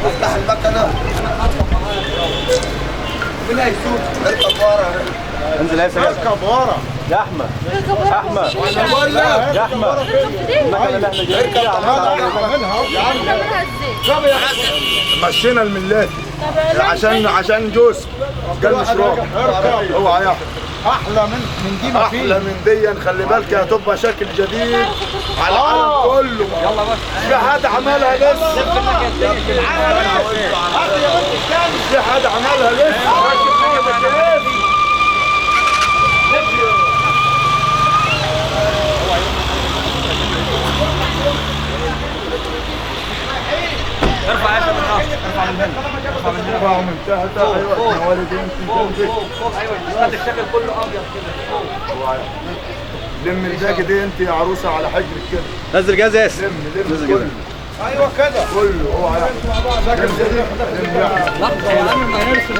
افتح المكنه. مين هيسوق؟ اركب ورا. انزل يا سيدي. اركب ورا يا احمد. احمد. انا بقول لك يا احمد. المكنه اللي احنا جايين فيها مشينا الملات عشان جوز قال مش راجل. اوعى يا احمد. احلى من دي ما فيه. احلى من دي. خلي بالك هتبقى شكل جديد على العالم كله. يلا بس في حد عملها لسه. في حد عملها لسه. ارفع يا شباب من هنا. ارفع من هنا. ارفع من هنا. ارفع من تحت. ايوه يا والدين. فوق ايوه. خد الشكل كله ابيض كده. لم الباقي دي انت يا عروسه على حجرك كده. نزل جاز يا ياسر. نزل كله. ايوه كده كله. اوعى يا احمد. لا يا عم ما يرسم.